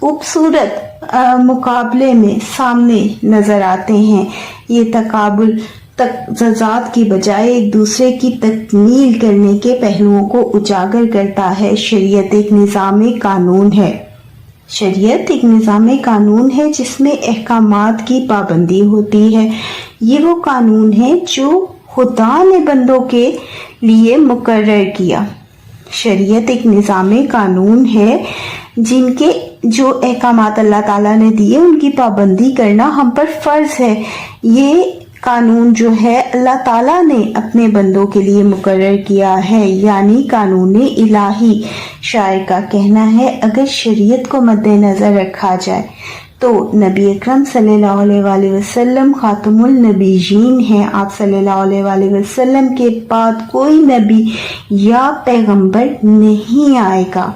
خوبصورت مقابلے میں سامنے نظر آتے ہیں۔ یہ تقابل تضاد کی بجائے ایک دوسرے کی تکمیل کرنے کے پہلوؤں کو اجاگر کرتا ہے۔ شریعت ایک نظام قانون ہے۔ شریعت ایک نظام قانون ہے جس میں احکامات کی پابندی ہوتی ہے۔ یہ وہ قانون ہے جو خدا نے بندوں کے لیے مقرر کیا۔ شریعت ایک نظام قانون ہے جو احکامات اللہ تعالیٰ نے دیے ان کی پابندی کرنا ہم پر فرض ہے۔ یہ قانون جو ہے اللہ تعالیٰ نے اپنے بندوں کے لیے مقرر کیا ہے، یعنی قانون الہی۔ شاعر کا کہنا ہے اگر شریعت کو مد نظر رکھا جائے تو نبی اکرم صلی اللہ علیہ وسلم خاتم النبیین ہیں۔ آپ صلی اللہ علیہ وسلم کے بعد کوئی نبی یا پیغمبر نہیں آئے گا،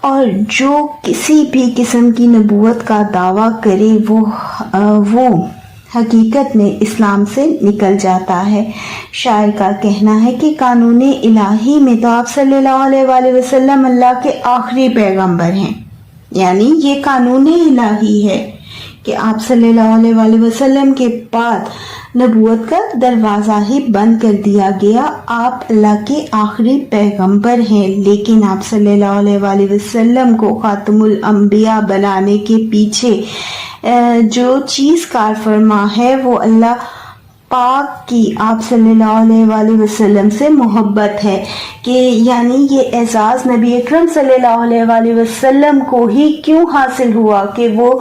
اور جو کسی بھی قسم کی نبوت کا دعویٰ کرے وہ حقیقت میں اسلام سے نکل جاتا ہے۔ شاعر کا کہنا ہے کہ قانون الہی میں تو آپ صلی اللہ علیہ وسلم اللہ کے آخری پیغمبر ہیں، یعنی یہ قانون الہی ہے کہ آپ صلی اللہ علیہ وسلم کے بعد نبوت کا دروازہ ہی بند کر دیا گیا۔ آپ اللہ کے آخری پیغمبر ہیں، لیکن آپ صلی اللہ علیہ وسلم کو خاتم الانبیاء بنانے کے پیچھے جو چیز کار فرما ہے وہ اللہ پاک کی آپ صلی اللہ علیہ وسلم سے محبت ہے، کہ یعنی یہ اعزاز نبی اکرم صلی اللہ علیہ وسلم کو ہی کیوں حاصل ہوا کہ وہ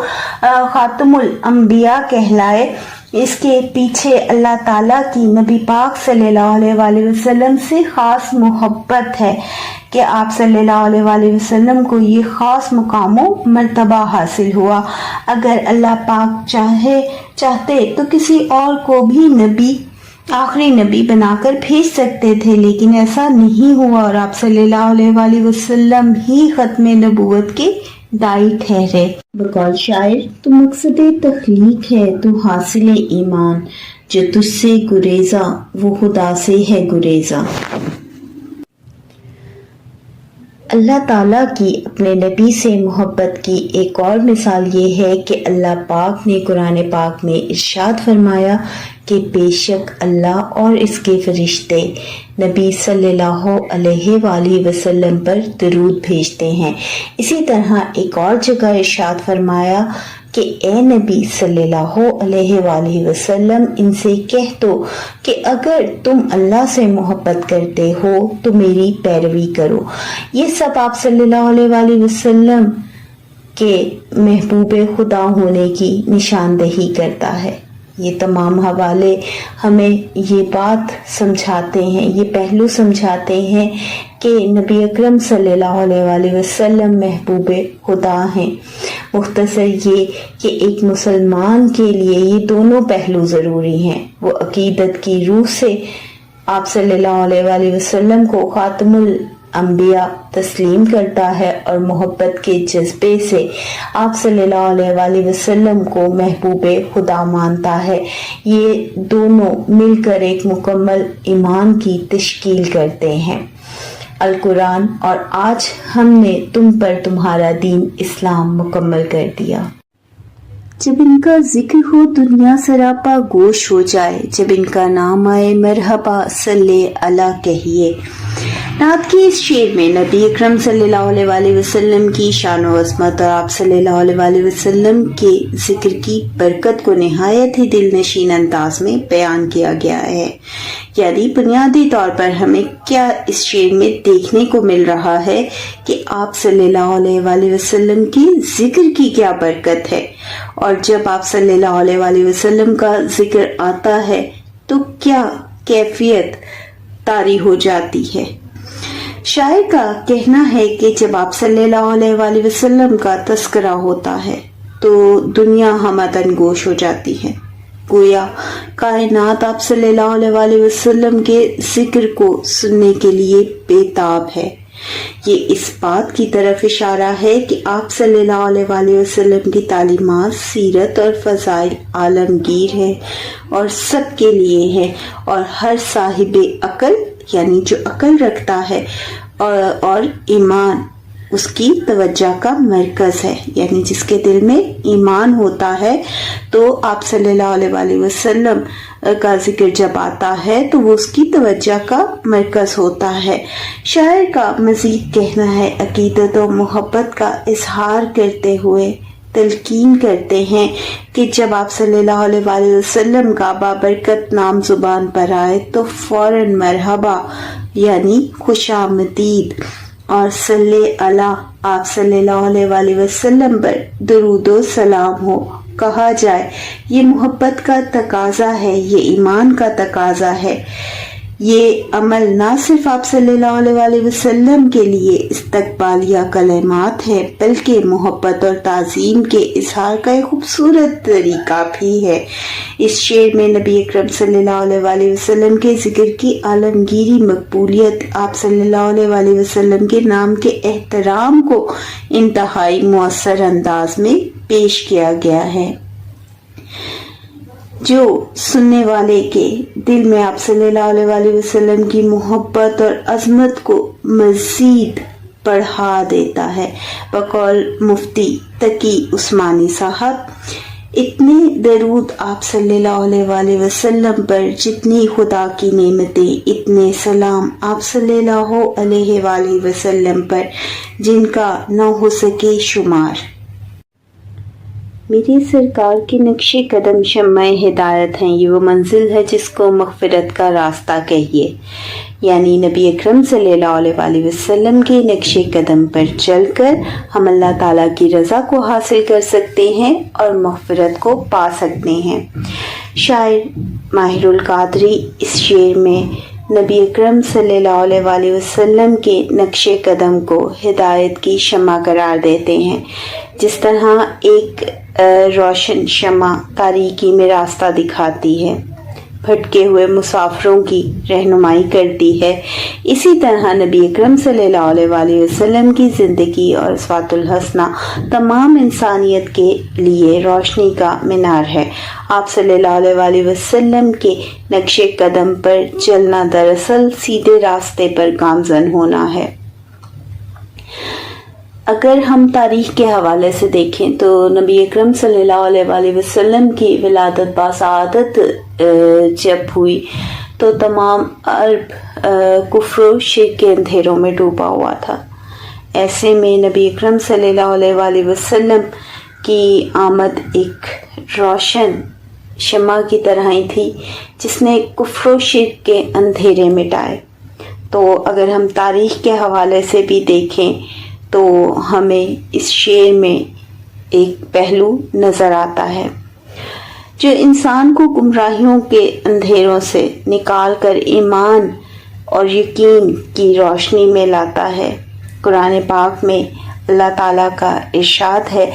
خاتم الانبیاء کہلائے۔ اس کے پیچھے اللہ تعالیٰ کی نبی پاک صلی اللہ علیہ وسلم سے خاص محبت ہے کہ آپ صلی اللہ علیہ وسلم کو یہ خاص مقام و مرتبہ حاصل ہوا۔ اگر اللہ پاک چاہتے تو کسی اور کو بھی آخری نبی بنا کر بھیج سکتے تھے، لیکن ایسا نہیں ہوا، اور آپ صلی اللہ علیہ وسلم ہی ختم نبوت کے دائی ٹھہرے۔ بقول شاعر تو مقصد تخلیق ہے تو حاصل ایمان، جو تجھ سے گریزاں وہ خدا سے ہے گریزاں۔ اللہ تعالیٰ کی اپنے نبی سے محبت کی ایک اور مثال یہ ہے کہ اللہ پاک نے قرآن پاک میں ارشاد فرمایا کہ بے شک اللہ اور اس کے فرشتے نبی صلی اللہ علیہ وآلہ وسلم پر درود بھیجتے ہیں۔ اسی طرح ایک اور جگہ ارشاد فرمایا کہ اے نبی صلی اللہ علیہ وآلہ وسلم ان سے کہہ دو کہ اگر تم اللہ سے محبت کرتے ہو تو میری پیروی کرو۔ یہ سب آپ صلی اللہ علیہ وآلہ وسلم کے محبوب خدا ہونے کی نشاندہی کرتا ہے۔ یہ تمام حوالے ہمیں یہ بات سمجھاتے ہیں، یہ پہلو سمجھاتے ہیں کہ نبی اکرم صلی اللہ علیہ وآلہ وسلم محبوب خدا ہیں۔ مختصر یہ کہ ایک مسلمان کے لیے یہ دونوں پہلو ضروری ہیں۔ وہ عقیدت کی روح سے آپ صلی اللہ علیہ وآلہ وسلم کو خاتم الانبیاء تسلیم کرتا ہے، اور محبت کے جذبے سے آپ صلی اللہ علیہ وآلہ وسلم کو محبوب خدا مانتا ہے۔ یہ دونوں مل کر ایک مکمل ایمان کی تشکیل کرتے ہیں۔ القرآن اور آج ہم نے تم پر تمہارا دین اسلام مکمل کر دیا۔ جب ان کا ذکر ہو دنیا سراپا گوش ہو جائے، جب ان کا نام آئے مرحبا صلی اللہ کہیے۔ نعت کی اس شعر میں نبی اکرم صلی اللہ علیہ وآلہ وسلم کی شان و عظمت اور آپ صلی اللہ علیہ وآلہ وسلم کے ذکر کی برکت کو نہایت ہی دل نشین انداز میں بیان کیا گیا ہے۔ یعنی بنیادی طور پر ہمیں کیا اس شعر میں دیکھنے کو مل رہا ہے کہ آپ صلی اللہ علیہ وآلہ وسلم کی ذکر کی کیا برکت ہے، اور جب آپ صلی اللہ علیہ وآلہ وسلم کا ذکر آتا ہے تو کیا کیفیت طاری ہو جاتی ہے۔ شاعر کا کہنا ہے کہ جب آپ صلی اللہ علیہ وآلہ وسلم کا تذکرہ ہوتا ہے تو دنیا ہمدن گوش ہو جاتی ہے، گویا کائنات آپ صلی اللہ علیہ وآلہ وسلم کے ذکر کو سننے کے لیے بے تاب ہے۔ یہ اس بات کی طرف اشارہ ہے کہ آپ صلی اللہ علیہ وآلہ وسلم کی تعلیمات، سیرت اور فضائل عالمگیر ہے اور سب کے لیے ہے، اور ہر صاحب عقل یعنی جو عقل رکھتا ہے اور ایمان اس کی توجہ کا مرکز ہے، یعنی جس کے دل میں ایمان ہوتا ہے تو آپ صلی اللہ علیہ وسلم کا ذکر جب آتا ہے تو وہ اس کی توجہ کا مرکز ہوتا ہے۔ شاعر کا مزید کہنا ہے، عقیدت و محبت کا اظہار کرتے ہوئے تلقین کرتے ہیں کہ جب آپ صلی اللہ علیہ وسلم کا بابرکت نام زبان پر آئے تو فوراً مرحبا یعنی خوش آمدید اور صلی اللہ آپ صلی اللہ علیہ وسلم پر درود و سلام ہو کہا جائے۔ یہ محبت کا تقاضا ہے، یہ ایمان کا تقاضا ہے۔ یہ عمل نہ صرف آپ صلی اللہ علیہ وسلم کے لیے استقبالیہ کلمات ہے بلکہ محبت اور تعظیم کے اظہار کا ایک خوبصورت طریقہ بھی ہے۔ اس شعر میں نبی اکرم صلی اللہ علیہ وسلم کے ذکر کی عالمگیری مقبولیت، آپ صلی اللہ علیہ وسلم کے نام کے احترام کو انتہائی مؤثر انداز میں پیش کیا گیا ہے، جو سننے والے کے دل میں آپ صلی اللہ علیہ وسلم کی محبت اور عظمت کو مزید بڑھا دیتا ہے۔ بقول مفتی تقی عثمانی صاحب، اتنے درود آپ صلی اللہ علیہ وسلم پر جتنی خدا کی نعمتیں، اتنے سلام آپ صلی اللہ علیہ وآلہ وسلم پر جن کا نہ ہو سکے شمار۔ میری سرکار کے نقش قدم شمع ہدایت ہیں، یہ وہ منزل ہے جس کو مغفرت کا راستہ کہیے، یعنی نبی اکرم صلی اللہ علیہ وسلم کے نقش قدم پر چل کر ہم اللہ تعالیٰ کی رضا کو حاصل کر سکتے ہیں اور مغفرت کو پا سکتے ہیں۔ شاعر ماہر القادری اس شعر میں نبی اکرم صلی اللہ علیہ وسلم کے نقش قدم کو ہدایت کی شمع قرار دیتے ہیں، جس طرح ایک روشن شمع تاریکی میں راستہ دکھاتی ہے، بھٹکے ہوئے مسافروں کی رہنمائی کرتی ہے، اسی طرح نبی اکرم صلی اللہ علیہ وسلم کی زندگی اور اسوۃ الحسنہ تمام انسانیت کے لیے روشنی کا مینار ہے۔ آپ صلی اللہ علیہ وسلم کے نقش قدم پر چلنا دراصل سیدھے راستے پر گامزن ہونا ہے۔ اگر ہم تاریخ کے حوالے سے دیکھیں تو نبی اکرم صلی اللہ علیہ وسلم کی ولادت باسعادت جب ہوئی تو تمام عرب کفر و شرک کے اندھیروں میں ڈوبا ہوا تھا۔ ایسے میں نبی اکرم صلی اللہ علیہ وسلم کی آمد ایک روشن شمع کی طرح ہی تھی جس نے کفر و شرک کے اندھیرے مٹائے۔ تو اگر ہم تاریخ کے حوالے سے بھی دیکھیں تو ہمیں اس شعر میں ایک پہلو نظر آتا ہے جو انسان کو گمراہیوں کے اندھیروں سے نکال کر ایمان اور یقین کی روشنی میں لاتا ہے۔ قرآن پاک میں اللہ تعالیٰ کا ارشاد ہے،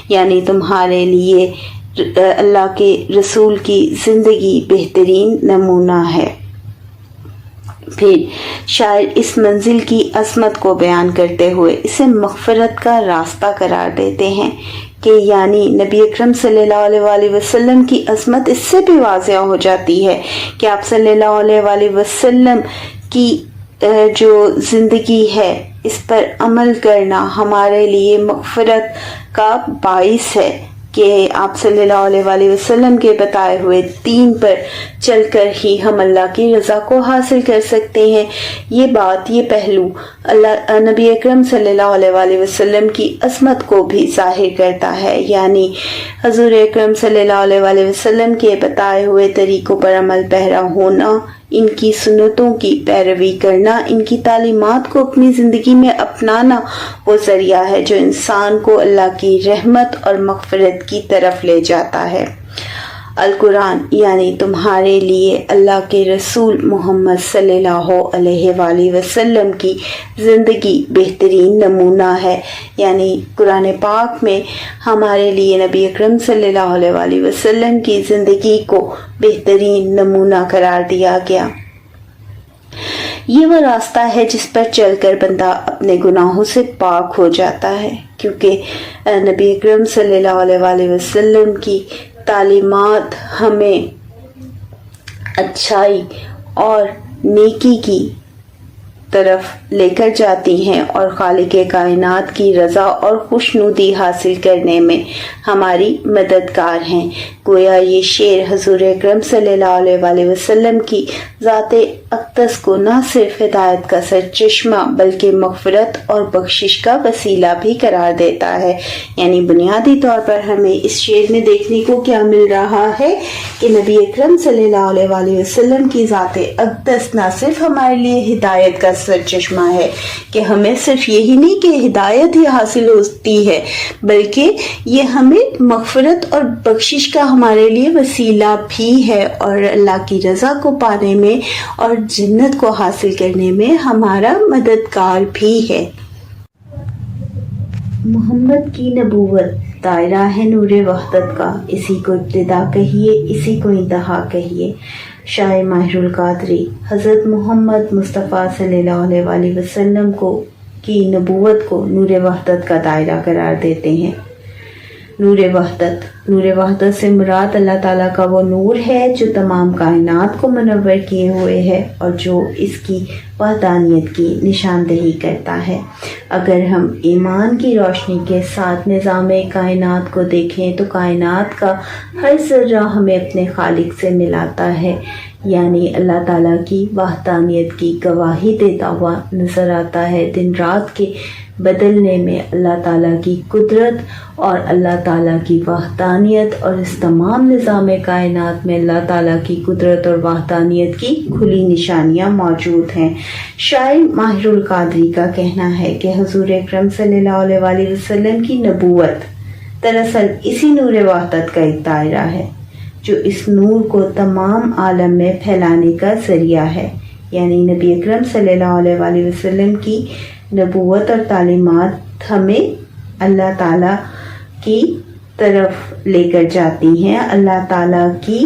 یعنی تمہارے لیے اللہ کے رسول کی زندگی بہترین نمونہ ہے۔ پھر شاعر اس منزل کی عظمت کو بیان کرتے ہوئے اسے مغفرت کا راستہ قرار دیتے ہیں کہ یعنی نبی اکرم صلی اللہ علیہ وسلم کی عظمت اس سے بھی واضح ہو جاتی ہے کہ آپ صلی اللہ علیہ وسلم کی جو زندگی ہے اس پر عمل کرنا ہمارے لیے مغفرت کا باعث ہے کہ آپ صلی اللہ علیہ وسلم کے بتائے ہوئے دین پر چل کر ہی ہم اللہ کی رضا کو حاصل کر سکتے ہیں۔ یہ بات، یہ پہلو نبی اکرم صلی اللہ علیہ وسلم کی عظمت کو بھی ظاہر کرتا ہے، یعنی حضور اکرم صلی اللہ علیہ وسلم کے بتائے ہوئے طریقوں پر عمل پیرا ہونا، ان کی سنتوں کی پیروی کرنا، ان کی تعلیمات کو اپنی زندگی میں اپنانا وہ ذریعہ ہے جو انسان کو اللہ کی رحمت اور مغفرت کی طرف لے جاتا ہے۔ القرآن یعنی تمہارے لیے اللہ کے رسول محمد صلی اللہ علیہ وآلہ وسلم کی زندگی بہترین نمونہ ہے، یعنی قرآن پاک میں ہمارے لیے نبی اکرم صلی اللہ علیہ وآلہ وسلم کی زندگی کو بہترین نمونہ قرار دیا گیا۔ یہ وہ راستہ ہے جس پر چل کر بندہ اپنے گناہوں سے پاک ہو جاتا ہے، کیونکہ نبی اکرم صلی اللہ علیہ وآلہ وسلم کی تعلیمات ہمیں اچھائی اور نیکی کی طرف لے کر جاتی ہیں اور خالق کائنات کی رضا اور خوشنودی حاصل کرنے میں ہماری مددگار ہیں۔ گویا یہ شعر حضور اکرم صلی اللہ علیہ وسلم کی ذات اقدس کو نہ صرف ہدایت کا سرچشمہ بلکہ مغفرت اور بخشش کا وسیلہ بھی قرار دیتا ہے۔ یعنی بنیادی طور پر ہمیں اس شعر میں دیکھنے کو کیا مل رہا ہے کہ نبی اکرم صلی اللہ علیہ وسلم کی ذات اقدس نہ صرف ہمارے لیے ہدایت کا سرچشمہ ہے کہ ہمیں صرف یہی نہیں کہ ہدایت ہی حاصل ہوتی ہے بلکہ یہ ہمیں مغفرت اور بخشش کا ہمارے لیے وسیلہ بھی ہے اور اللہ کی رضا کو پانے میں اور جنت کو حاصل کرنے میں ہمارا مددگار بھی ہے۔ محمد کی نبوت دائرہ ہے نور وحدت کا، اسی کو ابتدا کہیے اسی کو انتہا کہیے۔ شاعر ماہر القادری حضرت محمد مصطفیٰ صلی اللہ علیہ وسلم کی نبوت کو نور وحدت کا دائرہ قرار دیتے ہیں۔ نور وحدت سے مراد اللہ تعالیٰ کا وہ نور ہے جو تمام کائنات کو منور کیے ہوئے ہے اور جو اس کی وحدانیت کی نشاندہی کرتا ہے۔ اگر ہم ایمان کی روشنی کے ساتھ نظام کائنات کو دیکھیں تو کائنات کا ہر ذرہ ہمیں اپنے خالق سے ملاتا ہے، یعنی اللہ تعالیٰ کی وحدانیت کی گواہی دیتا ہوا نظر آتا ہے۔ دن رات کے بدلنے میں اللہ تعالیٰ کی قدرت اور اللہ تعالیٰ کی وحدانیت اور اس تمام نظام کائنات میں اللہ تعالیٰ کی قدرت اور وحدانیت کی کھلی نشانیاں موجود ہیں۔ شاعر ماہر القادری کا کہنا ہے کہ حضور اکرم صلی اللہ علیہ وسلم کی نبوت دراصل اسی نور وحدت کا ایک دائرہ ہے جو اس نور کو تمام عالم میں پھیلانے کا ذریعہ ہے۔ یعنی نبی اکرم صلی اللہ علیہ وسلم کی نبوت اور تعلیمات ہمیں اللہ تعالیٰ کی طرف لے کر جاتی ہیں، اللہ تعالیٰ کی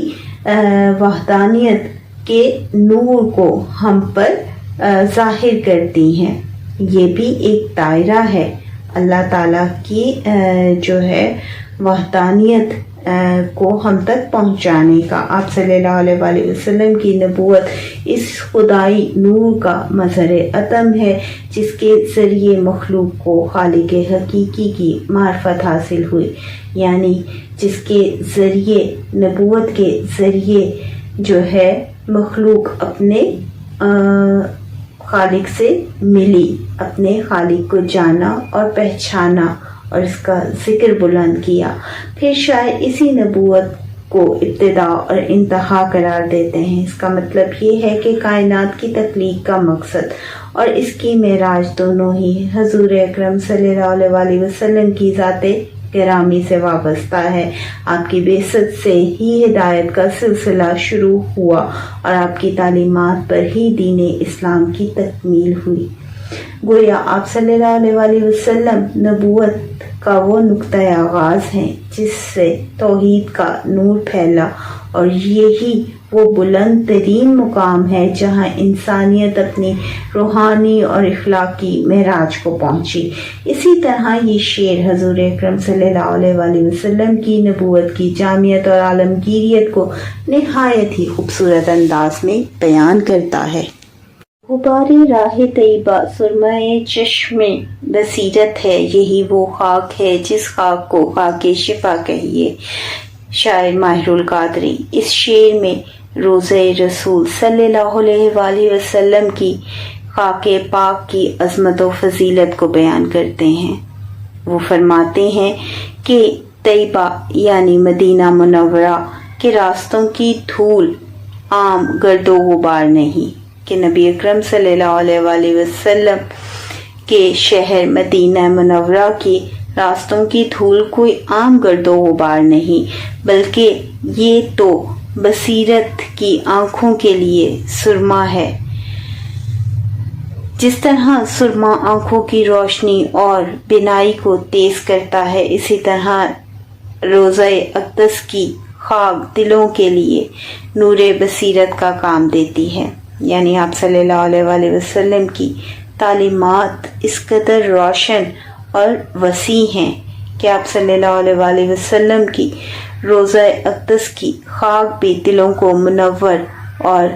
وحدانیت کے نور کو ہم پر ظاہر کرتی ہیں۔ یہ بھی ایک دائرہ ہے اللہ تعالیٰ کی جو ہے وحدانیت کو ہم تک پہنچانے کا۔ آپ صلی اللہ علیہ وسلم کی نبوت اس خدائی نور کا مظہر عتم ہے جس کے ذریعے مخلوق کو خالق حقیقی کی معرفت حاصل ہوئی، یعنی جس کے ذریعے نبوت کے ذریعے جو ہے مخلوق اپنے خالق سے ملی، اپنے خالق کو جانا اور پہچانا اور اس کا ذکر بلند کیا۔ پھر شاید اسی نبوت کو ابتدا اور انتہا قرار دیتے ہیں۔ اس کا مطلب یہ ہے کہ کائنات کی تخلیق کا مقصد اور اس کی معراج دونوں ہی حضور اکرم صلی اللہ علیہ وسلم کی ذات گرامی سے وابستہ ہے۔ آپ کی بعثت سے ہی ہدایت کا سلسلہ شروع ہوا اور آپ کی تعلیمات پر ہی دین اسلام کی تکمیل ہوئی۔ گویا آپ صلی اللہ علیہ وسلم نبوت کا وہ نقطۂ آغاز ہیں جس سے توحید کا نور پھیلا اور یہی وہ بلند ترین مقام ہے جہاں انسانیت اپنی روحانی اور اخلاقی معراج کو پہنچی۔ اسی طرح یہ شعر حضور اکرم صلی اللہ علیہ وسلم کی نبوت کی جامعیت اور عالمگیریت کو نہایت ہی خوبصورت انداز میں بیان کرتا ہے۔ غبارِ راہ طیبہ سرمۂ چشم بصیرت ہے، یہی وہ خاک ہے جس خاک کو خاک شفا کہیے۔ شاعر ماہر القادری اس شعر میں روضہ رسول صلی اللہ علیہ وسلم کی خاک پاک کی عظمت و فضیلت کو بیان کرتے ہیں۔ وہ فرماتے ہیں کہ طیبہ یعنی مدینہ منورہ کے راستوں کی دھول عام گرد و غبار نہیں، کہ نبی اکرم صلی اللہ علیہ وسلم کے شہر مدینہ منورہ کے راستوں کی دھول کوئی عام گرد و غبار نہیں، بلکہ یہ تو بصیرت کی آنکھوں کے لیے سرما ہے۔ جس طرح سرما آنکھوں کی روشنی اور بینائی کو تیز کرتا ہے، اسی طرح روضہ اقدس کی خاک دلوں کے لیے نور بصیرت کا کام دیتی ہے۔ یعنی آپ صلی اللہ علیہ وسلم کی تعلیمات اس قدر روشن اور وسیع ہیں کہ آپ صلی اللہ علیہ وسلم کی روضہ اقدس کی خاک بھی دلوں کو منور اور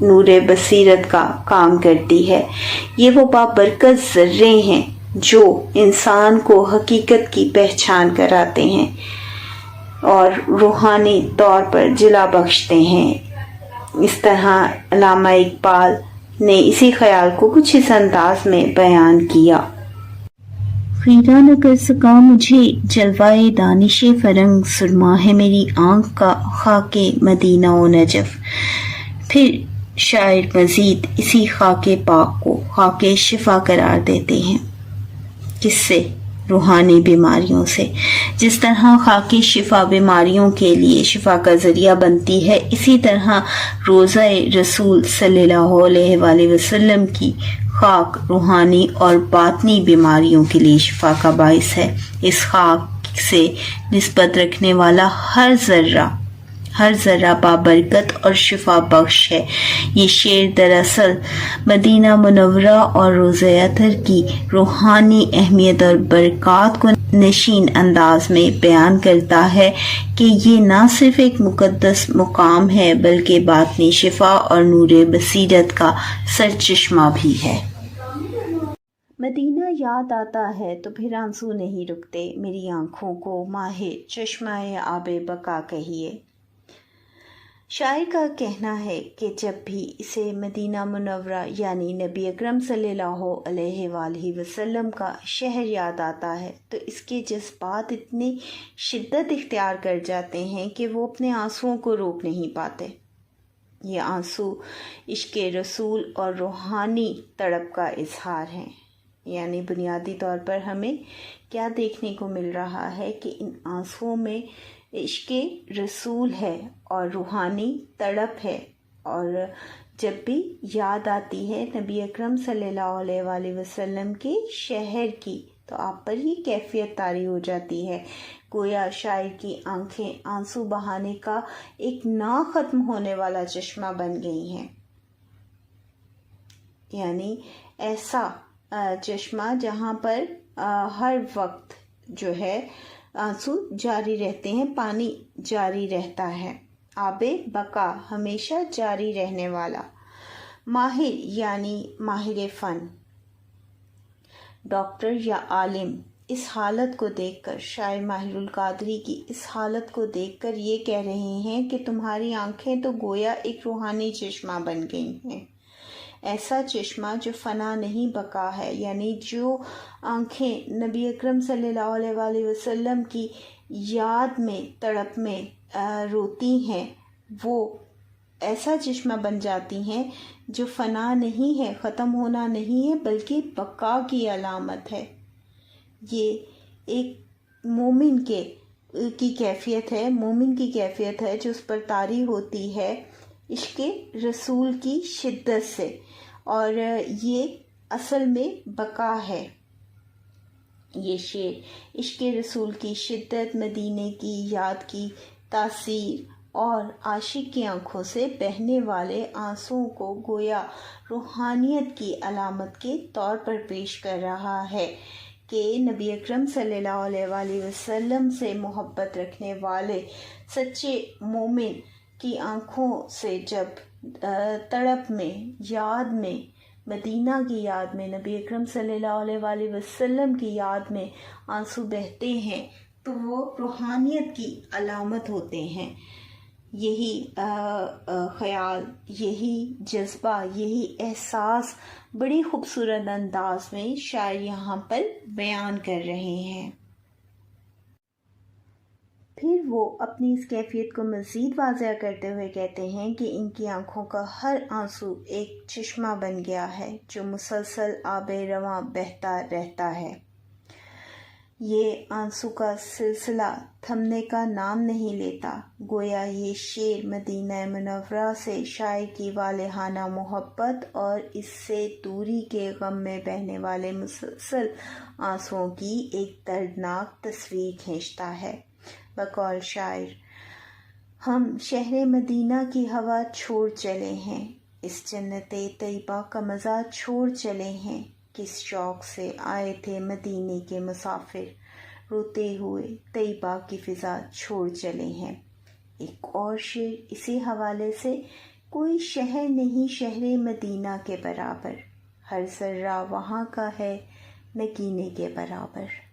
نور بصیرت کا کام کرتی ہے۔ یہ وہ بابرکت ذرے ہیں جو انسان کو حقیقت کی پہچان کراتے ہیں اور روحانی طور پر جلا بخشتے ہیں۔ اس طرح علامہ اقبال نے اسی خیال کو کچھ اس انداز میں بیان کیا۔ خیرہ نہ کر سکا مجھے جلوائے دانش فرنگ، سرما ہے میری آنکھ کا خاک مدینہ و نجف۔ پھر شاعر مزید اسی خاک پاک کو خاک شفا قرار دیتے ہیں۔ کس سے؟ روحانی بیماریوں سے۔ جس طرح خاک شفا بیماریوں کے لیے شفا کا ذریعہ بنتی ہے، اسی طرح روضہ رسول صلی اللہ علیہ وآلہ وسلم کی خاک روحانی اور باطنی بیماریوں کے لیے شفا کا باعث ہے۔ اس خاک سے نسبت رکھنے والا ہر ذرہ بابرکت اور شفا بخش ہے۔ یہ شعر دراصل مدینہ منورہ اور روضہ اطہر کی روحانی اہمیت اور برکات کو نشین انداز میں بیان کرتا ہے کہ یہ نہ صرف ایک مقدس مقام ہے بلکہ باطنی شفا اور نور بصیرت کا سرچشمہ بھی ہے۔ مدینہ یاد آتا ہے تو پھر آنسو نہیں رکتے، میری آنکھوں کو ماہ چشمہ آب بقا کہیے۔ شاعر کا کہنا ہے کہ جب بھی اسے مدینہ منورہ یعنی نبی اکرم صلی اللہ علیہ وآلہ وسلم کا شہر یاد آتا ہے تو اس کے جذبات اتنی شدت اختیار کر جاتے ہیں کہ وہ اپنے آنسوؤں کو روک نہیں پاتے۔ یہ آنسو عشق رسول اور روحانی تڑپ کا اظہار ہیں۔ یعنی بنیادی طور پر ہمیں کیا دیکھنے کو مل رہا ہے کہ ان آنسوؤں میں عشق رسول ہے اور روحانی تڑپ ہے، اور جب بھی یاد آتی ہے نبی اکرم صلی اللہ علیہ وآلہ وسلم کے شہر کی تو آپ پر ہی کیفیت طاری ہو جاتی ہے۔ گویا شاعر کی آنکھیں آنسو بہانے کا ایک نہ ختم ہونے والا چشمہ بن گئی ہیں۔ یعنی ایسا چشمہ جہاں پر ہر وقت جو ہے آنسو جاری رہتے ہیں، پانی جاری رہتا ہے۔ آب بقا ہمیشہ جاری رہنے والا۔ ماہر یعنی ماہر فن، ڈاکٹر یا عالم، اس حالت کو دیکھ کر شاعر ماہر القادری کی اس حالت کو دیکھ کر یہ کہہ رہے ہیں کہ تمہاری آنکھیں تو گویا ایک روحانی چشمہ بن گئی ہیں، ایسا چشمہ جو فنا نہیں بقا ہے۔ یعنی جو آنکھیں نبی اکرم صلی اللہ علیہ وآلہ وسلم کی یاد میں تڑپ میں روتی ہیں، وہ ایسا چشمہ بن جاتی ہیں جو فنا نہیں ہے، ختم ہونا نہیں ہے بلکہ بقا کی علامت ہے۔ یہ ایک مومن کی کیفیت ہے، مومن کی کیفیت ہے جو اس پر طاری ہوتی ہے عشق رسول کی شدت سے، اور یہ اصل میں بقا ہے۔ یہ شعر عشق رسول کی شدت، مدینے کی یاد کی تاثیر اور عاشق کی آنکھوں سے بہنے والے آنسوؤں کو گویا روحانیت کی علامت کے طور پر پیش کر رہا ہے کہ نبی اکرم صلی اللہ علیہ وآلہ وسلم سے محبت رکھنے والے سچے مومن کی آنکھوں سے جب تڑپ میں، یاد میں، مدینہ کی یاد میں، نبی اکرم صلی اللہ علیہ وآلہ وسلم کی یاد میں آنسو بہتے ہیں تو وہ روحانیت کی علامت ہوتے ہیں۔ یہی خیال، یہی جذبہ، یہی احساس بڑی خوبصورت انداز میں شاعر یہاں پر بیان کر رہے ہیں۔ پھر وہ اپنی اس کیفیت کو مزید واضح کرتے ہوئے کہتے ہیں کہ ان کی آنکھوں کا ہر آنسو ایک چشمہ بن گیا ہے جو مسلسل آب رواں بہتا رہتا ہے۔ یہ آنسو کا سلسلہ تھمنے کا نام نہیں لیتا۔ گویا یہ شعر مدینہ منورہ سے شاعر کی والہانہ محبت اور اس سے دوری کے غم میں بہنے والے مسلسل آنسوؤں کی ایک دردناک تصویر کھینچتا ہے۔ بقول شاعر، ہم شہر مدینہ کی ہوا چھوڑ چلے ہیں، اس جنت طیبہ کا مزہ چھوڑ چلے ہیں، کس شوق سے آئے تھے مدینے کے مسافر، روتے ہوئے طیبہ کی فضا چھوڑ چلے ہیں۔ ایک اور شعر اسی حوالے سے کوئی شہر نہیں شہر مدینہ کے برابر، ہر ذرہ وہاں کا ہے نگینے کے برابر۔